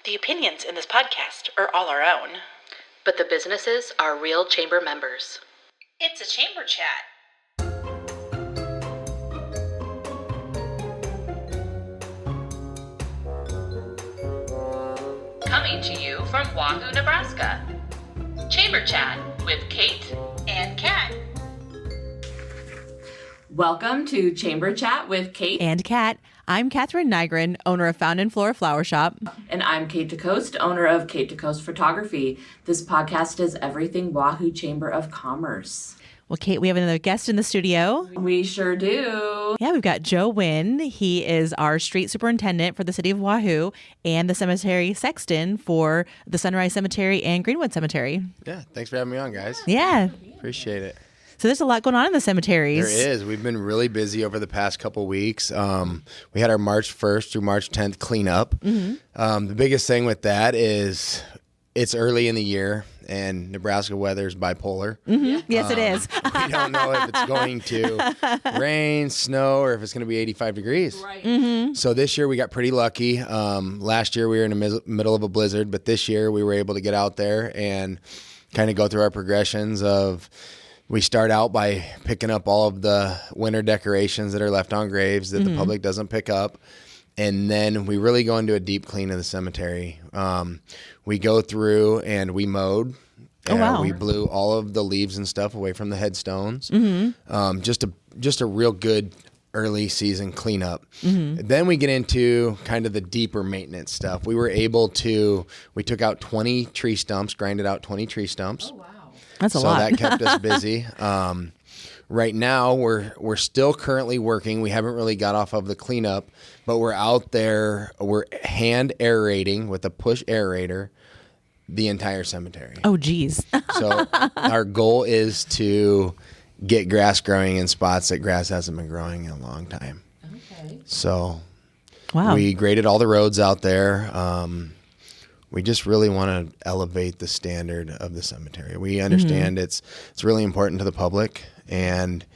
The opinions in this podcast are all our own. But the businesses are real chamber members. It's a chamber chat. Coming to you from Wahoo, Nebraska. Chamber Chat with Kate And Kat. Welcome to Chamber Chat with Kate and Kat. I'm Catherine Nygren, owner of Found and Flora Flower Shop. And I'm Kate DeCoste, owner of Kate DeCoste Photography. This podcast is everything Wahoo Chamber of Commerce. Well, Kate, we have another guest in the studio. We sure do. Yeah, we've got Joe Wynn. He is our street superintendent for the city of Wahoo and the cemetery sexton for the Sunrise Cemetery and Greenwood Cemetery. Yeah, thanks for having me on, guys. Yeah. Appreciate it. So there's a lot going on in the cemeteries. There is. We've been really busy over the past couple weeks. We had our March 1st through March 10th cleanup. The biggest thing with that is it's early in the year and Nebraska weather is bipolar. Yes, it is. We don't know if it's going to rain, snow, or if it's going to be 85 degrees. Right. So this year we got pretty lucky. Last year we were in the middle of a blizzard, but this year we were able to get out there and kind of go through our progressions of we start out by picking up all of the winter decorations that are left on graves that the public doesn't pick up. And then we really go into a deep clean of the cemetery. We go through and we mowed. Oh, wow. We blew all of the leaves and stuff away from the headstones. Just a real good early season cleanup. Then we get into kind of the deeper maintenance stuff. We took out 20 tree stumps, grinded out 20 tree stumps. Oh, wow. That's a lot. So that kept us busy. Right now, we're still currently working. We haven't really got off of the cleanup, but we're out there. We're hand aerating with a push aerator the entire cemetery. Oh, geez. So our goal is to get grass growing in spots that grass hasn't been growing in a long time. Okay. So Wow. we graded all the roads out there. We just really want to elevate the standard of the cemetery. We understand it's really important to the public, and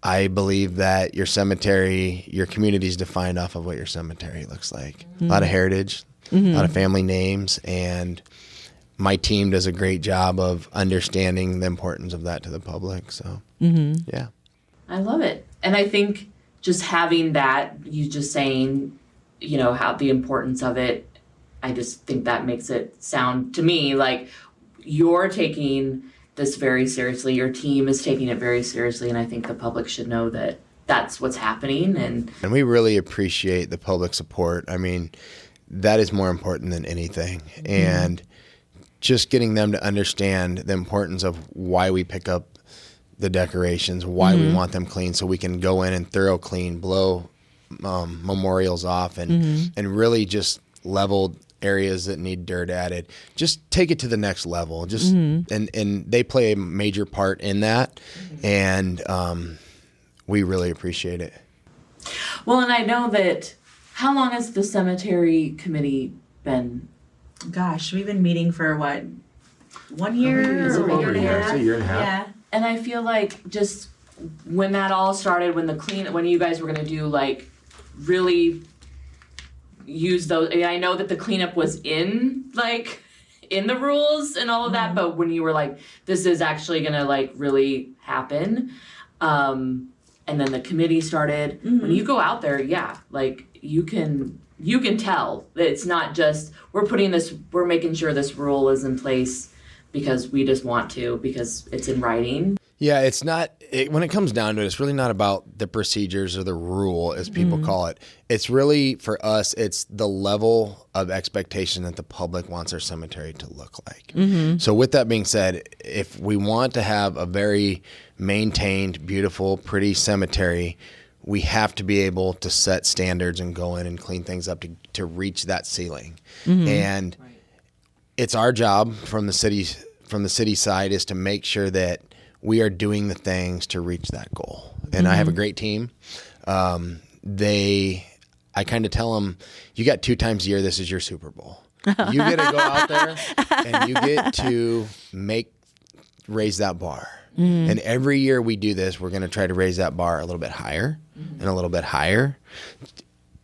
I believe that your cemetery, your community is defined off of what your cemetery looks like. A lot of heritage, a lot of family names, and my team does a great job of understanding the importance of that to the public. So, yeah. I love it. And I think just having that, you just saying, how the importance of it, I just think that makes it sound to me like you're taking this very seriously. Your team is taking it very seriously. And I think the public should know that that's what's happening. And we really appreciate the public support. I mean, that is more important than anything. And just getting them to understand the importance of why we pick up the decorations, why we want them clean, so we can go in and thorough clean, blow memorials off, and really just level areas that need dirt added. Just take it to the next level. Just and they play a major part in that, and we really appreciate it. well, and I know that, how long has the cemetery committee been? Gosh, we've been meeting for what? 1 year? It's or over a year. It's a year and a half. Yeah. And I feel like just when that all started, when you guys were going to do really use those, I know that the cleanup was in the rules and all of that, but when you were like, this is actually going to really happen. And then the committee started, when you go out there, you can tell that it's not just, we're making sure this rule is in place because we just want to, because it's in writing. Yeah, it's not, when it comes down to it, it's really not about the procedures or the rule, as people call it. It's really, for us, it's the level of expectation that the public wants our cemetery to look like. So with that being said, if we want to have a very maintained, beautiful, pretty cemetery, we have to be able to set standards and go in and clean things up to reach that ceiling. And it's our job from the city side is to make sure that we are doing the things to reach that goal. And I have a great team. I kind of tell them, you got 2 times a year, this is your Super Bowl. You get to go out there and you get to raise that bar. And every year we do this, we're going to try to raise that bar a little bit higher and a little bit higher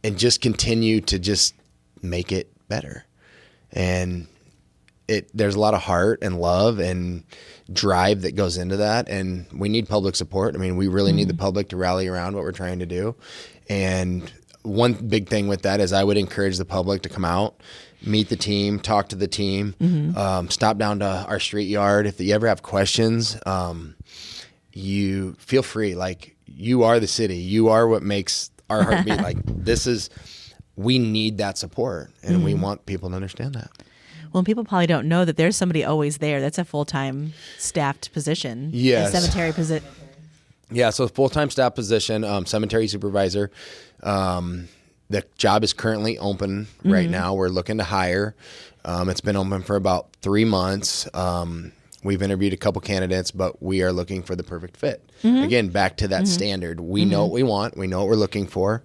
and just continue to just make it better. And there's a lot of heart and love and drive that goes into that. And we need public support. I mean, we really need the public to rally around what we're trying to do. And one big thing with that is I would encourage the public to come out, meet the team, talk to the team, stop down to our street yard. If you ever have questions, you feel free. Like, you are the city. You are what makes our heart beat. Like, we need that support, and we want people to understand that. Well, people probably don't know that there's somebody always there. That's a full-time staffed position. Yes. A cemetery position. Yeah, so full-time staff position, cemetery supervisor. The job is currently open right now. We're looking to hire. It's been open for about 3 months. We've interviewed a couple candidates, but we are looking for the perfect fit. Again, back to that standard. We know what we want. We know what we're looking for.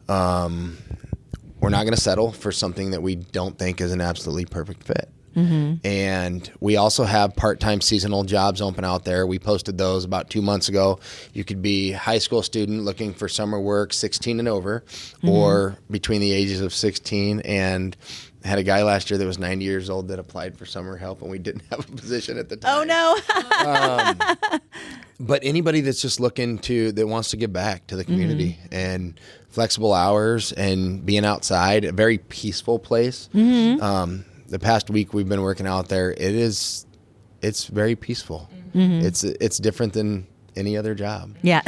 We're not going to settle for something that we don't think is an absolutely perfect fit. And we also have part-time seasonal jobs open out there. We posted those about 2 months ago. You could be a high school student looking for summer work, 16 and over, or between the ages of 16 and had a guy last year that was 90 years old that applied for summer help, and we didn't have a position at the time. Oh, no. But anybody that's just that wants to give back to the community and flexible hours and being outside, a very peaceful place. The past week we've been working out there. It's very peaceful. It's different than any other job. Yeah.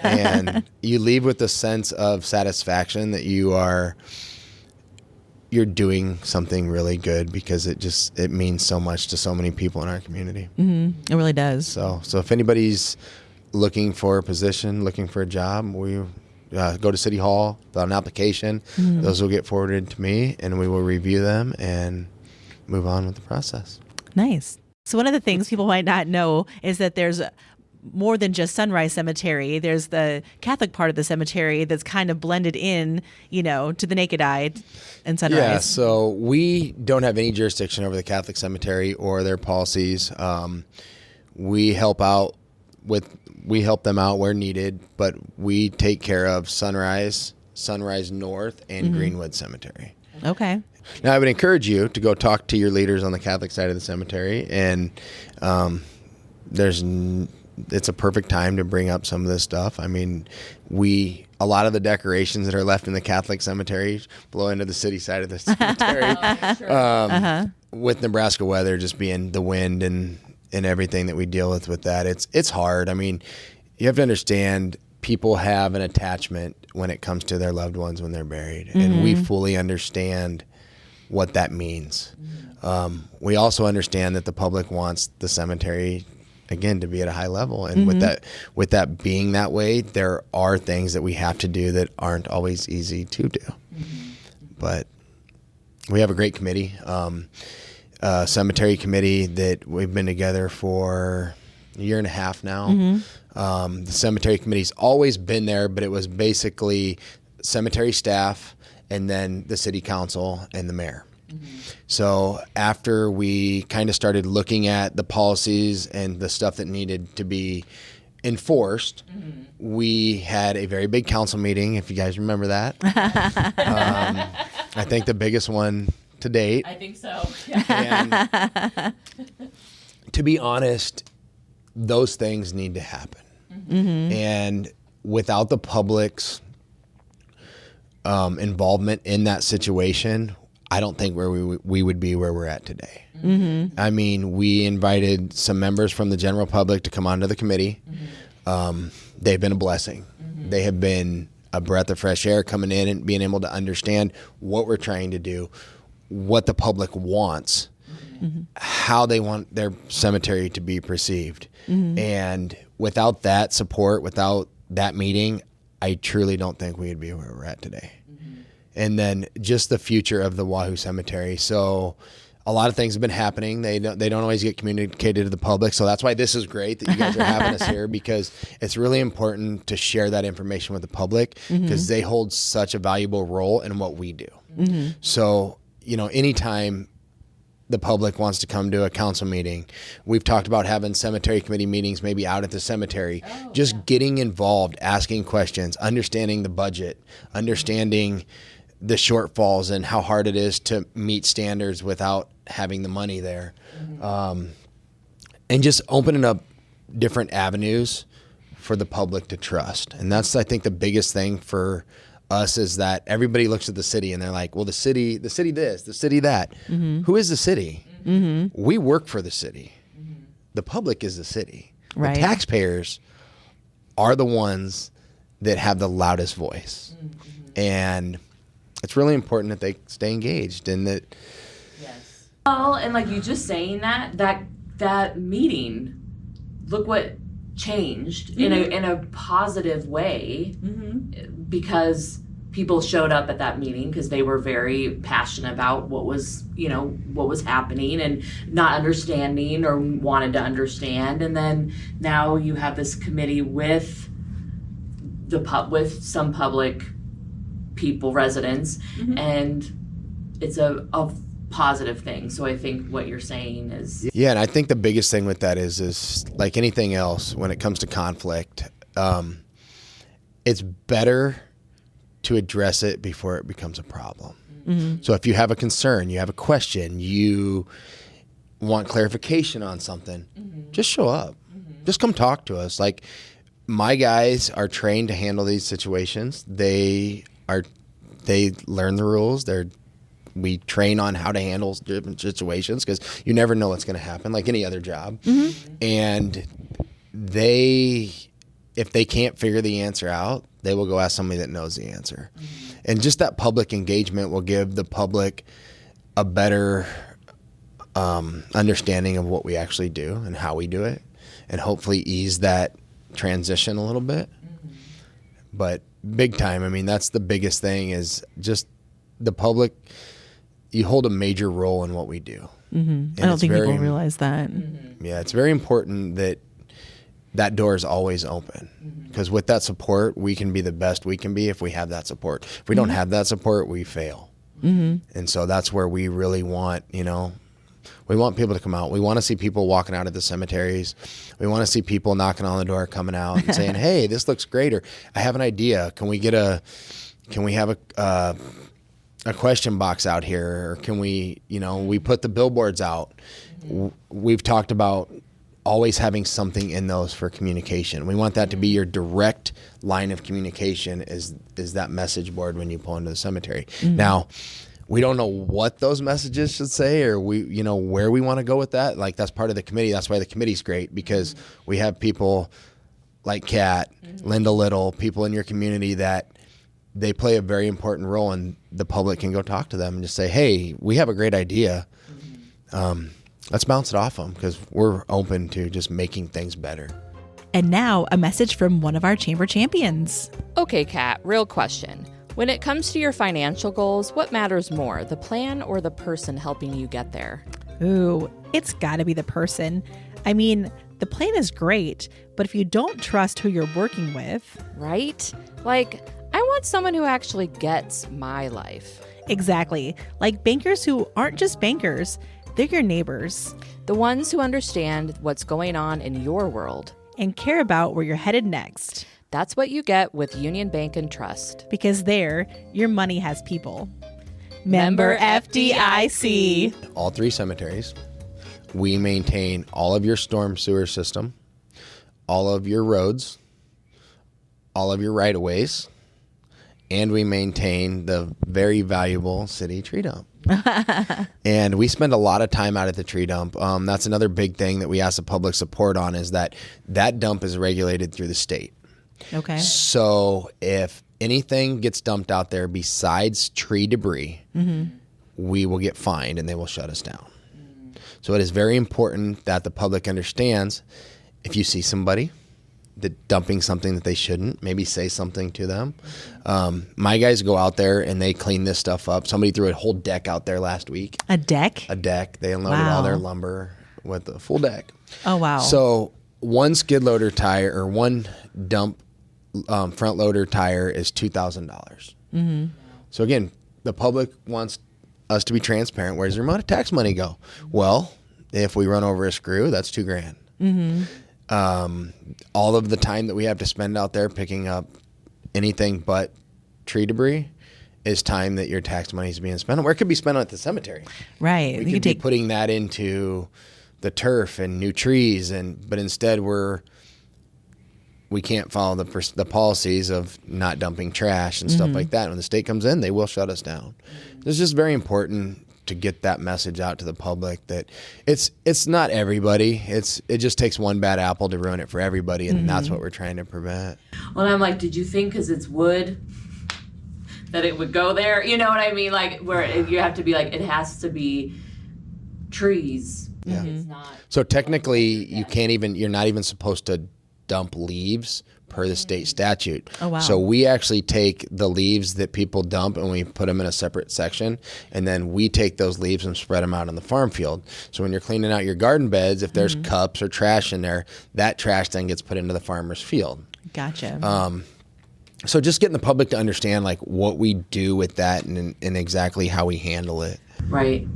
And you leave with a sense of satisfaction that you're doing something really good, because it means so much to so many people in our community. It really does. So if anybody's looking for a position, looking for a job, we go to City Hall, fill out an application. Those will get forwarded to me, and we will review them and move on with the process. Nice. So one of the things people might not know is that there's more than just Sunrise Cemetery. There's the Catholic part of the cemetery that's kind of blended in, to the naked eye and Sunrise. Yeah, so we don't have any jurisdiction over the Catholic cemetery or their policies. We help them out where needed, but we take care of Sunrise North, and Greenwood Cemetery. Okay. Now, I would encourage you to go talk to your leaders on the Catholic side of the cemetery, and it's a perfect time to bring up some of this stuff. I mean, a lot of the decorations that are left in the Catholic cemetery blow into the city side of the cemetery. With Nebraska weather just being the wind and everything that we deal with that, it's hard. I mean, you have to understand, people have an attachment when it comes to their loved ones when they're buried, and we fully understand what that means. We also understand that the public wants the cemetery, again, to be at a high level, and with that being that way, there are things that we have to do that aren't always easy to do. But we have a great committee, cemetery committee that we've been together for a year and a half now. The cemetery committee's always been there, but it was basically cemetery staff and then the city council and the mayor. So after we kind of started looking at the policies and the stuff that needed to be enforced, we had a very big council meeting, if you guys remember that. I think the biggest one to date. I think so. And to be honest, those things need to happen. And without the public's involvement in that situation, I don't think where we would be where we're at today. I mean, we invited some members from the general public to come onto the committee. They've been a blessing. They have been a breath of fresh air coming in and being able to understand what we're trying to do, what the public wants, how they want their cemetery to be perceived. And without that support, without that meeting, I truly don't think we would be where we're at today. And then just the future of the Wahoo Cemetery. So a lot of things have been happening. They don't always get communicated to the public. So that's why this is great that you guys are having us here, because it's really important to share that information with the public, because they hold such a valuable role in what we do. So, anytime the public wants to come to a council meeting, we've talked about having cemetery committee meetings maybe out at the cemetery, getting involved, asking questions, understanding the budget, understanding the shortfalls and how hard it is to meet standards without having the money there. And just opening up different avenues for the public to trust. And that's, I think, the biggest thing for us is that everybody looks at the city and they're like, well, the city this, the city that. Who is the city? We work for the city. The public is the city. Right. The taxpayers are the ones that have the loudest voice. And it's really important that they stay engaged and that. Yes. Well, and like you just saying that meeting, look what changed in a positive way, because people showed up at that meeting because they were very passionate about what was happening and not understanding or wanted to understand. And then now you have this committee with with some public people, residents, and it's a positive thing. So I think what you're saying is, yeah, and I think the biggest thing with that is like anything else when it comes to conflict, it's better to address it before it becomes a problem. So if you have a concern, you have a question, you want clarification on something, just show up. Just come talk to us. Like, my guys are trained to handle these situations. They learn the rules. We train on how to handle different situations because you never know what's going to happen, like any other job. And if they can't figure the answer out, they will go ask somebody that knows the answer. And just that public engagement will give the public a better understanding of what we actually do and how we do it, and hopefully ease that transition a little bit. But big time, I mean, that's the biggest thing is just the public. You hold a major role in what we do. I don't think people realize that. Yeah, it's very important that door is always open, because with that support, we can be the best we can be if we have that support. If we don't have that support, we fail. And so that's where we really want, we want people to come out. We want to see people walking out of the cemeteries. We want to see people knocking on the door, coming out and saying, hey, this looks great, or I have an idea. Can we have a question box out here, or can we, we put the billboards out. We've talked about always having something in those for communication. We want that to be your direct line of communication is that message board when you pull into the cemetery. Now, we don't know what those messages should say, or where we want to go with that. Like, that's part of the committee. That's why the committee's great, because we have people like Kat, Linda Little, people in your community that they play a very important role, and the public can go talk to them and just say, hey, we have a great idea. Let's bounce it off them, because we're open to just making things better. And now a message from one of our chamber champions. Okay, Kat, real question. When it comes to your financial goals, what matters more, the plan or the person helping you get there? Ooh, it's got to be the person. I mean, the plan is great, but if you don't trust who you're working with... Right? Like, I want someone who actually gets my life. Exactly. Like bankers who aren't just bankers, they're your neighbors. The ones who understand what's going on in your world. And care about where you're headed next. That's what you get with Union Bank and Trust. Because there, your money has people. Member FDIC. All 3 cemeteries. We maintain all of your storm sewer system, all of your roads, all of your right-of-ways, and we maintain the very valuable city tree dump. And we spend a lot of time out at the tree dump. That's another big thing that we ask the public support on, is that dump is regulated through the state. Okay. So if anything gets dumped out there besides tree debris, we will get fined and they will shut us down. So it is very important that the public understands, if you see somebody that dumping something that they shouldn't, maybe say something to them. My guys go out there and they clean this stuff up. Somebody threw a whole deck out there last week. A deck? A deck. They unloaded all their lumber with a full deck. Oh, wow. So one skid loader tire or one dump front loader tire is $2,000. So again, the public wants us to be transparent. Where's their tax money go? Well, if we run over a screw, that's $2,000. All of the time that we have to spend out there picking up anything but tree debris is time that your tax money is being spent on, or it could be spent at the cemetery. Right. We could be putting that into the turf and new trees, but instead we can't follow the policies of not dumping trash and stuff like that. When the state comes in, they will shut us down. It's just very important to get that message out to the public that it's not everybody. It just takes one bad apple to ruin it for everybody, and that's what we're trying to prevent. Well, I'm like, did you think because it's wood that it would go there? You know what I mean? Like, where you have to be like, it has to be trees. Yeah. It's not. So technically, you're not even supposed to dump leaves per the state statute. Oh, wow. So we actually take the leaves that people dump and we put them in a separate section, and then we take those leaves and spread them out on the farm field. So when you're cleaning out your garden beds, if there's cups or trash in there, that trash then gets put into the farmer's field. Gotcha. So just getting the public to understand like what we do with that and exactly how we handle it. Right.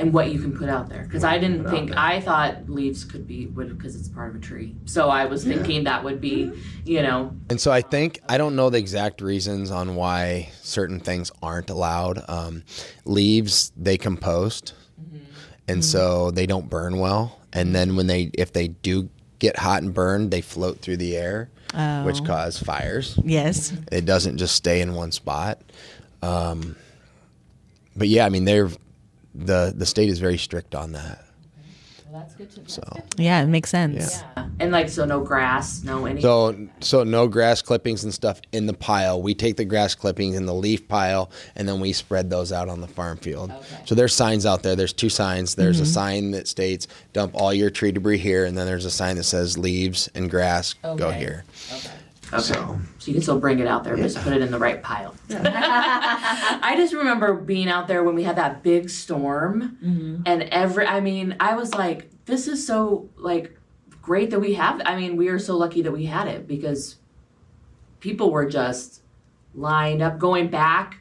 And what you can put out there. Because I thought leaves could be wood because it's part of a tree. So I was thinking that would be, And so I don't know the exact reasons on why certain things aren't allowed. Leaves, they compost. And so they don't burn well. And then if they do get hot and burned, they float through the air, which cause fires. Yes. It doesn't just stay in one spot. But yeah, I mean, the state is very strict on that. Well, that's good to know. So Yeah, it makes sense. Yeah. And like, so no grass, no anything. so no grass clippings and stuff in the pile. We take the grass clippings in the leaf pile, and then we spread those out on the farm field. Okay. So there's signs out there. There's 2 signs. There's a sign that states dump all your tree debris here, and then there's a sign that says leaves and grass go here. Okay. So you can still bring it out there, just put it in the right pile. I just remember being out there when we had that big storm, and I was like, this is so like great that we have. I mean, we are so lucky that we had it because people were just lined up, going back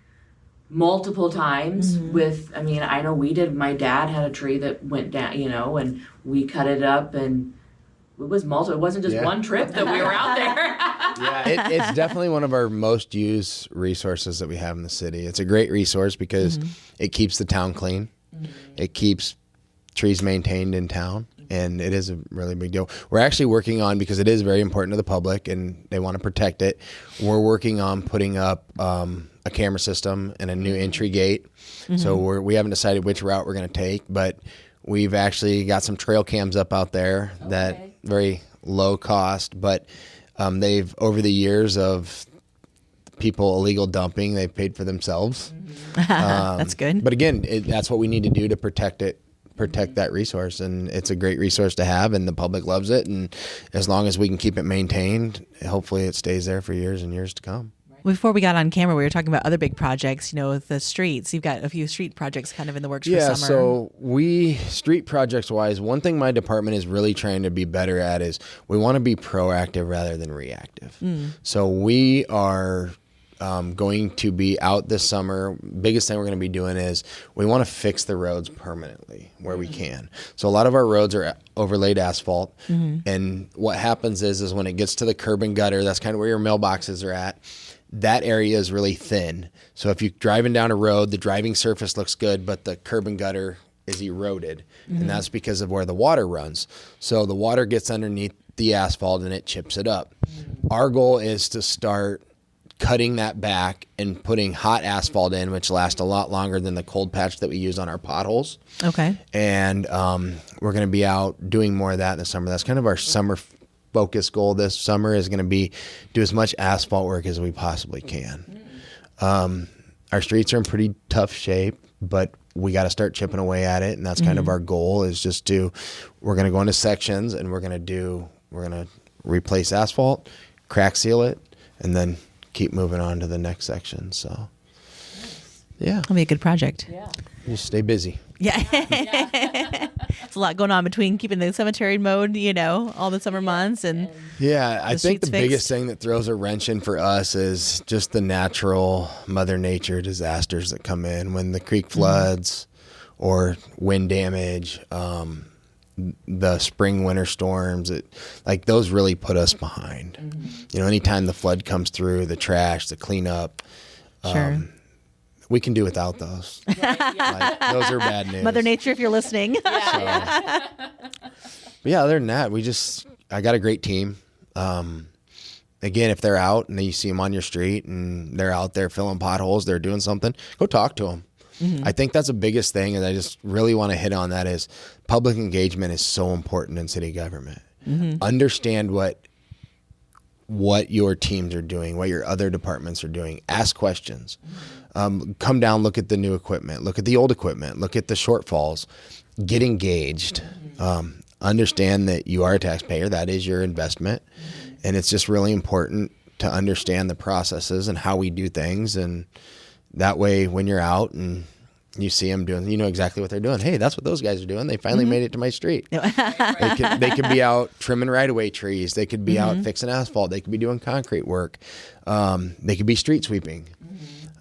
multiple times with. I mean, I know we did. My dad had a tree that went down, and we cut it up and. It was multiple. It wasn't just one trip that we were out there. Yeah, it's definitely one of our most used resources that we have in the city. It's a great resource because it keeps the town clean. It keeps trees maintained in town, and it is a really big deal. We're actually working on, because it is very important to the public and they want to protect it, we're working on putting up a camera system and a new entry gate. So we haven't decided which route we're going to take, but we've actually got some trail cams up out there that very low cost, but they've, over the years of people illegal dumping, they've paid for themselves. That's good. But again, that's what we need to do to protect that resource, and it's a great resource to have, and the public loves it, and as long as we can keep it maintained, hopefully it stays there for years and years to come. Before we got on camera, we were talking about other big projects, with the streets. You've got a few street projects kind of in the works for summer. Yeah, so street projects wise, one thing my department is really trying to be better at is we want to be proactive rather than reactive. So we are going to be out this summer. Biggest thing we're going to be doing is we want to fix the roads permanently where we can. So a lot of our roads are overlaid asphalt, and what happens is when it gets to the curb and gutter, that's kind of where your mailboxes are at. That area is really thin. So if you're driving down a road, the driving surface looks good, but the curb and gutter is eroded. And that's because of where the water runs. So the water gets underneath the asphalt and it chips it up. Our goal is to start cutting that back and putting hot asphalt in, which lasts a lot longer than the cold patch that we use on our potholes. Okay. And we're going to be out doing more of that in the summer. That's kind of our summer focus goal this summer, is going to be do as much asphalt work as we possibly can. Our streets are in pretty tough shape, but we got to start chipping away at it. And that's kind of our goal, is just we're going to go into sections and we're going to replace asphalt, crack seal it, and then keep moving on to the next section. So yeah, That'll be a good project. Yeah. just stay busy. Yeah. It's a lot going on between keeping the cemetery mode, all the summer months and Yeah, I think the streets biggest fixed. thing that throws a wrench in for us is just the natural Mother Nature disasters that come in when the creek floods or wind damage, the spring winter storms. Those really put us behind. Anytime the flood comes through, the trash, the cleanup, Sure. we can do without those. Like, those are bad news. Mother Nature, if you're listening. But yeah, other than that, I got a great team. Again, if they're out and you see them on your street and they're out there filling potholes, they're doing something, go talk to them. I think that's the biggest thing, and I just really want to hit on that is public engagement is so important in city government. Understand what your teams are doing, what your other departments are doing. Ask questions. Come down, look at the new equipment, look at the old equipment, look at the shortfalls. Get engaged. Understand that you are a taxpayer. That is your investment. And it's just really important to understand the processes and how we do things. And that way, when you're out and you see them doing, you know exactly what they're doing. Hey, that's what those guys are doing. They finally made it to my street. They could be out trimming right-of-way trees. They could be out fixing asphalt. They could be doing concrete work. They could be street sweeping.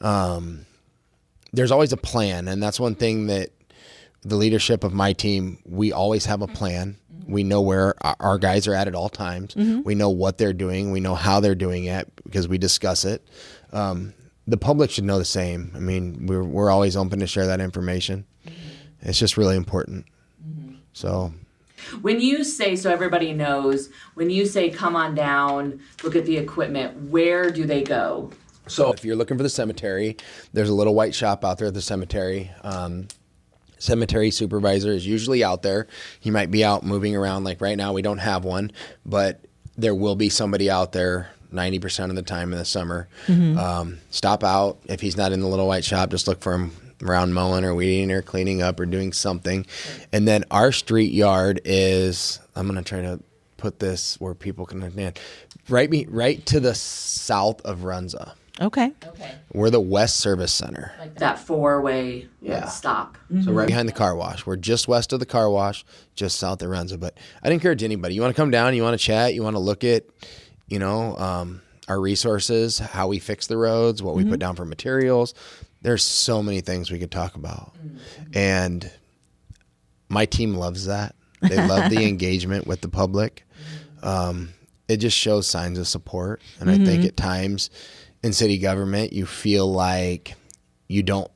There's always a plan, and that's one thing that the leadership of my team, we always have a plan. We know where our guys are at all times. We know what they're doing. We know how they're doing it because we discuss it. The public should know the same. I mean, we're always open to share that information. It's just really important. So When you say, so everybody knows, when you say come on down, look at the equipment, where do they go? So if you're looking for the cemetery, there's a little white shop out there at the cemetery. Cemetery supervisor is usually out there. He might be out moving around. Like right now, we don't have one, but there will be somebody out there 90% of the time in the summer. Stop out. If he's not in the little white shop, just look for him around mowing or weeding or cleaning up or doing something. And then our street yard is, I'm going to try to put this where people can understand, right to the south of Runza. Okay. We're the West Service Center. Like that four-way stop. So right behind the car wash. We're just west of the car wash, just south of Runza. But I'd encourage anybody. You want to come down, you want to chat, you want to look at, our resources, how we fix the roads, what we put down for materials. There's so many things we could talk about. And my team loves that. They love the engagement with the public. It just shows signs of support. And I think at times in city government, you feel like you don't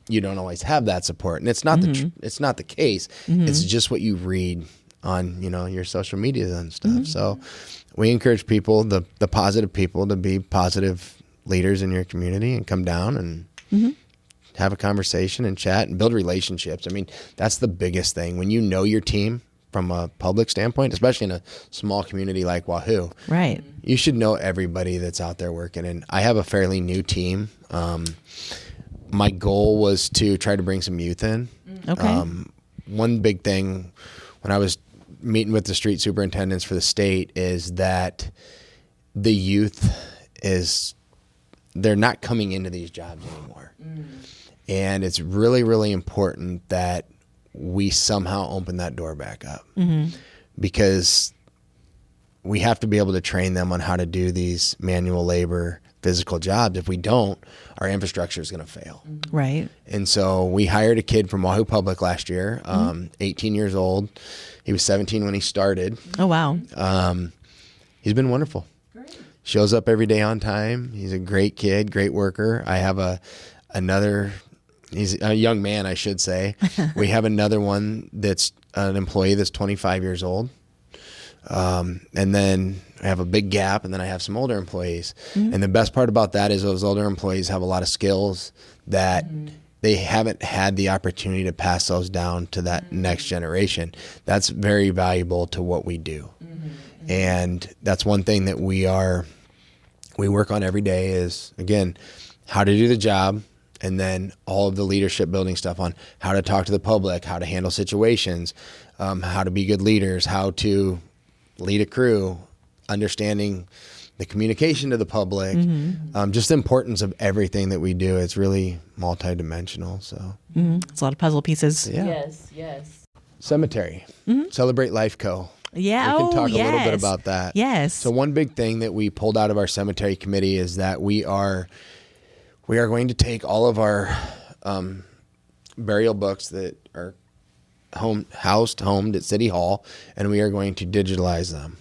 always have that support. And it's not it's not the case. It's just what you read on, your social media and stuff. So we encourage people, the positive people, to be positive leaders in your community and come down and have a conversation and chat and build relationships. I mean, that's the biggest thing. When you know your team from a public standpoint, especially in a small community like Wahoo, Right. you should know everybody that's out there working. And I have a fairly new team. My goal was to try to bring some youth in. Okay. One big thing when I was meeting with the street superintendents for the state is that the youth they're not coming into these jobs anymore. And it's really, really important that we somehow open that door back up because we have to be able to train them on how to do these manual labor, physical jobs. If we don't, our infrastructure is going to fail. Right. And so we hired a kid from Wahoo Public last year, 18 years old. He was 17 when he started. Oh, wow. He's been wonderful. Great. Shows up every day on time. He's a great kid, great worker. I have he's a young man, I should say. We have another one that's an employee that's 25 years old. And then I have a big gap, and then I have some older employees. And the best part about that is those older employees have a lot of skills that they haven't had the opportunity to pass those down to that next generation. That's very valuable to what we do. And that's one thing that we work on every day is, again, how to do the job, and then all of the leadership building stuff on how to talk to the public, how to handle situations, how to be good leaders, how to lead a crew, understanding the communication to the public, just the importance of everything that we do. It's really multidimensional. So It's a lot of puzzle pieces. yeah. Yes. Cemetery, Celebrate Life Co. Yeah. We can talk a little bit yes. about that. Yes. So one big thing that we pulled out of our cemetery committee is that we are going to take all of our burial books that are homed at City Hall, and we are going to digitalize them.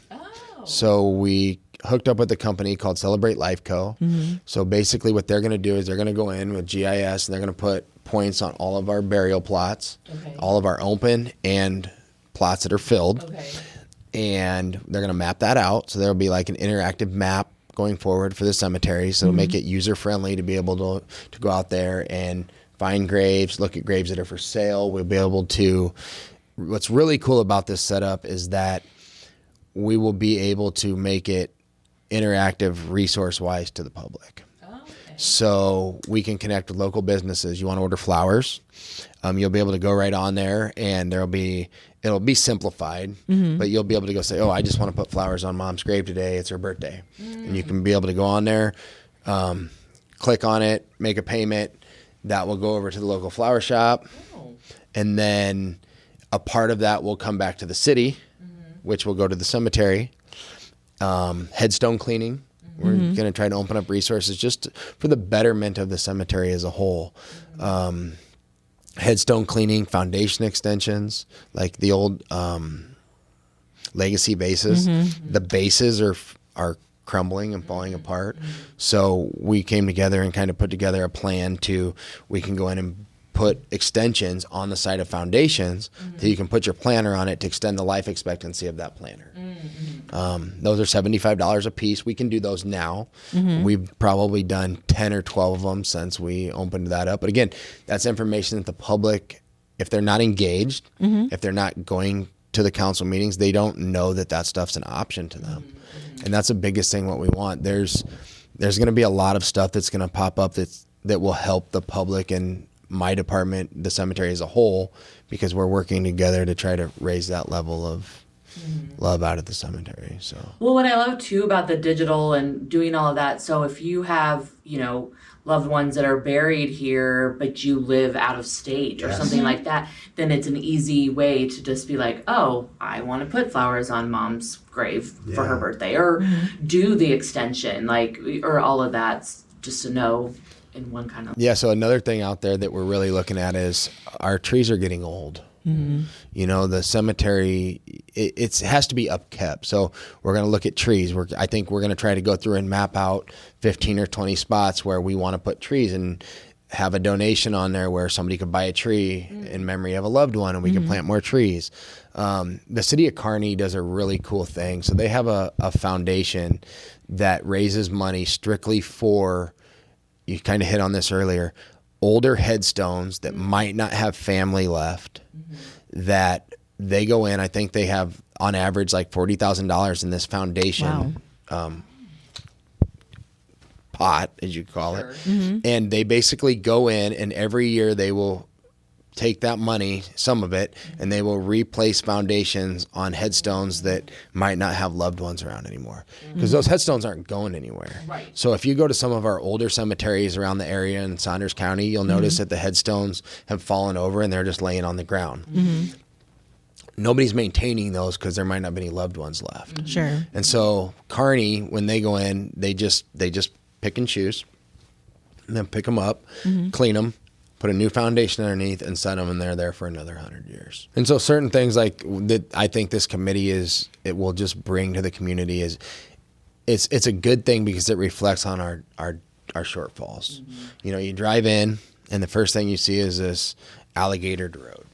So we hooked up with a company called Celebrate Life Co. So basically what they're going to do is they're going to go in with GIS and they're going to put points on all of our burial plots, all of our open and plots that are filled. And they're going to map that out. So there'll be like an interactive map going forward for the cemetery. So it'll make it user friendly to be able to go out there and find graves, look at graves that are for sale. We'll be able to, what's really cool about this setup is that we will be able to make it interactive resource wise to the public. So we can connect with local businesses. You want to order flowers, you'll be able to go right on there and it'll be simplified, but you'll be able to go say, oh, I just want to put flowers on mom's grave today. It's her birthday. And you can be able to go on there, click on it, make a payment. That will go over to the local flower shop. And then a part of that will come back to the city, which will go to the cemetery. Headstone cleaning. We're going to try to open up resources just for the betterment of the cemetery as a whole. Headstone cleaning, foundation extensions, like the old legacy bases. The bases are crumbling and falling apart. So we came together and kind of put together a plan we can go in and put extensions on the side of foundations so you can put your planter on it to extend the life expectancy of that planter. Those are $75 a piece. We can do those now. We've probably done 10 or 12 of them since we opened that up. But again, that's information that the public, if they're not engaged, if they're not going to the council meetings, they don't know that stuff's an option to them. And that's the biggest thing what we want. There's going to be a lot of stuff that's going to pop up that will help the public and my department, the cemetery as a whole, because we're working together to try to raise that level of love out of the cemetery. So Well, what I love too about the digital and doing all of that, so if you have, loved ones that are buried here, but you live out of state or something like that, then it's an easy way to just be like, oh, I want to put flowers on mom's grave for her birthday, or do the extension, or all of that, just to know in one kind of. So another thing out there that we're really looking at is our trees are getting old. The cemetery, it has to be upkept. So we're going to look at trees. I think we're going to try to go through and map out 15 or 20 spots where we want to put trees and have a donation on there where somebody could buy a tree in memory of a loved one and we can plant more trees. The city of Kearney does a really cool thing. So they have a foundation that raises money strictly for, you kind of hit on this earlier, older headstones that might not have family left, that they go in. I think they have on average like $40,000 in this foundation pot, as you call it. And they basically go in and every year they will take that money, some of it, and they will replace foundations on headstones that might not have loved ones around anymore. Because those headstones aren't going anywhere. So if you go to some of our older cemeteries around the area in Saunders County, you'll notice that the headstones have fallen over and they're just laying on the ground. Nobody's maintaining those because there might not be any loved ones left. Sure. And so Kearney, when they go in, they just pick and choose, and then pick them up, clean them, put a new foundation underneath, and set them, and they're there for another 100 years. And so certain things like that, I think this committee it will just bring to the community is, it's a good thing because it reflects on our shortfalls. You drive in, and the first thing you see is this alligator road.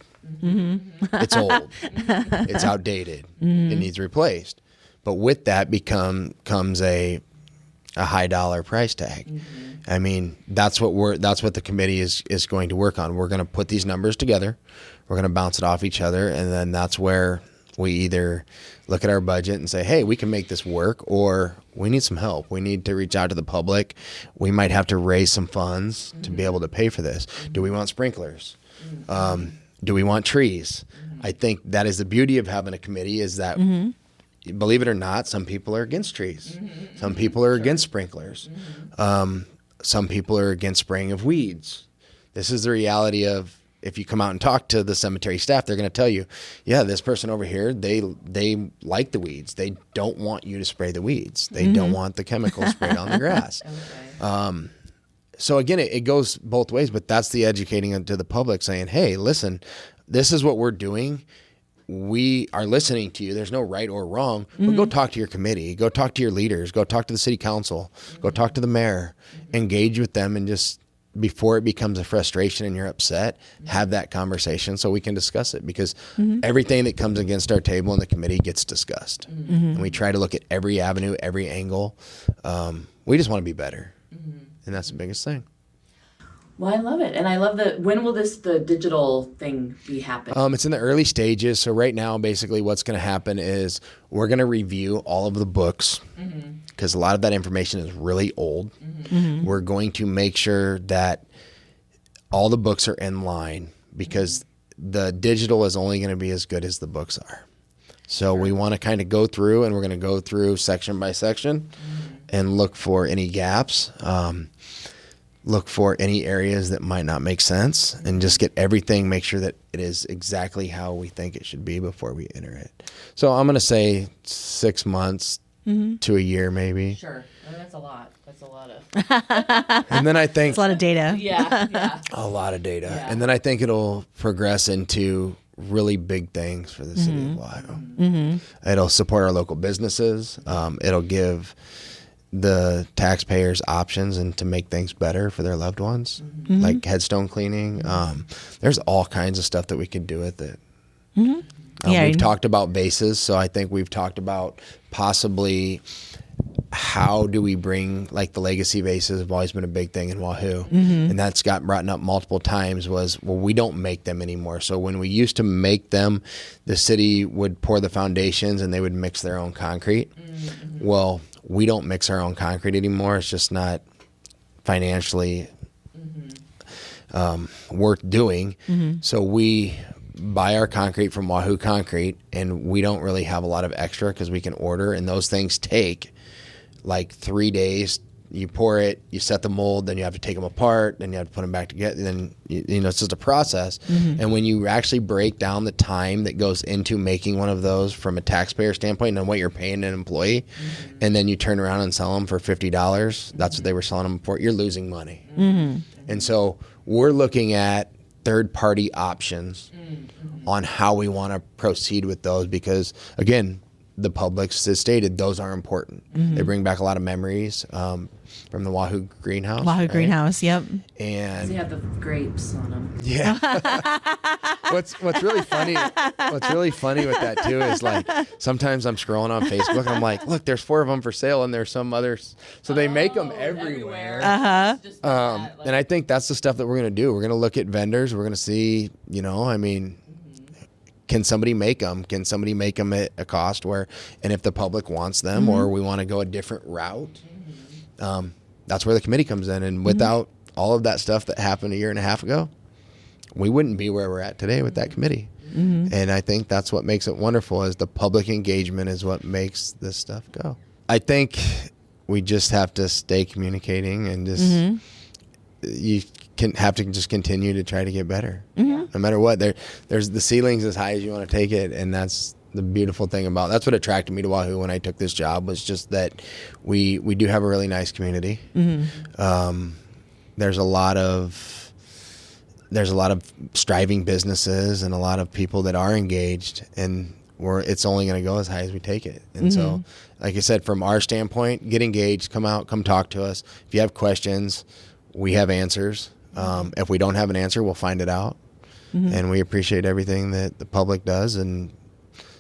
It's old, it's outdated, it needs replaced. But with that comes a high dollar price tag. I mean, that's what the committee is going to work on. We're going to put these numbers together. We're going to bounce it off each other. And then that's where we either look at our budget and say, hey, we can make this work, or we need some help. We need to reach out to the public. We might have to raise some funds to be able to pay for this. Do we want sprinklers? Do we want trees? I think that is the beauty of having a committee is that, believe it or not, some people are against trees. Some people are against sprinklers. Some people are against spraying of weeds. This is the reality of, if you come out and talk to the cemetery staff, they're going to tell you, yeah, this person over here, they like the weeds. They don't want you to spray the weeds. They don't want the chemical sprayed on the grass. So again, it goes both ways, but that's the educating to the public saying, hey, listen, this is what we're doing. we are listening to you. There's no right or wrong, but go talk to your committee, go talk to your leaders, go talk to the city council, go talk to the mayor, engage with them, and just before it becomes a frustration and you're upset, have that conversation so we can discuss it, because everything that comes against our table in the committee gets discussed. And we try to look at every avenue, every angle. We just want to be better. And that's the biggest thing. Well, I love it. And I love when will the digital thing be happening? It's in the early stages. So right now, basically what's going to happen is we're going to review all of the books, because a lot of that information is really old. We're going to make sure that all the books are in line, because the digital is only going to be as good as the books are. So we want to kind of go through, and we're going to go through section by section and look for any gaps. Look for any areas that might not make sense, and just get everything, make sure that it is exactly how we think it should be before we enter it. So I'm going to say 6 months to a year, maybe. Sure. That's a lot. That's a lot of. And then I think It's a lot of data. Yeah. a lot of data. Yeah. And then I think it'll progress into really big things for the city of Wahoo. It'll support our local businesses. It'll give the taxpayers options and to make things better for their loved ones, like headstone cleaning. There's all kinds of stuff that we could do with it. We've talked about bases, so I think we've talked about possibly how do we bring, like, the legacy bases have always been a big thing in Wahoo, and that's got brought up multiple times. Was, well, we don't make them anymore. So when we used to make them, the city would pour the foundations and they would mix their own concrete. Well, we don't mix our own concrete anymore. It's just not financially worth doing. So we buy our concrete from Wahoo Concrete, and we don't really have a lot of extra because we can order, and those things take like 3 days. You pour it, you set the mold, then you have to take them apart, then you have to put them back together. Then, you know, it's just a process. And when you actually break down the time that goes into making one of those from a taxpayer standpoint and what you're paying an employee, and then you turn around and sell them for $50, that's what they were selling them for, you're losing money. And so we're looking at third-party options on how we want to proceed with those, because, again, the public has stated those are important. They bring back a lot of memories from the Wahoo greenhouse. Wahoo greenhouse, yep. And They have the grapes on them. yeah. What's really funny with that too is, like, sometimes I'm scrolling on Facebook and I'm like, look, there's 4 of them for sale, and there's some others. So they make them everywhere. And I think that's the stuff that we're going to do. We're going to look at vendors. We're going to see, you know, I mean, can somebody make them? Can somebody make them at a cost where, and if the public wants them, or we want to go a different route, that's where the committee comes in. And without all of that stuff that happened a year and a half ago, we wouldn't be where we're at today with that committee. And I think that's what makes it wonderful, is the public engagement is what makes this stuff go. I think we just have to stay communicating, and just you can have to just continue to try to get better. No matter what, there's the ceiling's as high as you want to take it, and that's the beautiful thing about, that's what attracted me to Wahoo when I took this job, was just that we do have a really nice community. There's a lot of striving businesses and a lot of people that are engaged, and it's only going to go as high as we take it. And so, like I said, from our standpoint, get engaged, come out, come talk to us. If you have questions, we have answers. If we don't have an answer, we'll find it out. And we appreciate everything that the public does, and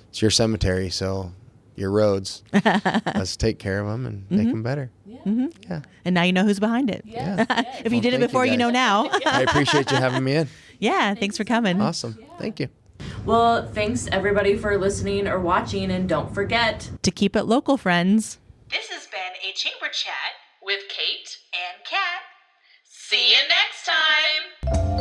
it's your cemetery, so your roads. Let's take care of them and make them better. Yeah. And now you know who's behind it. Yeah. If you did it before, you know now. I appreciate you having me in. Yeah, thanks for coming. Awesome. Thank you. Well, thanks everybody for listening or watching, and don't forget To keep it local, friends. This has been a Chamber Chat with Kate and Kat. See you next time.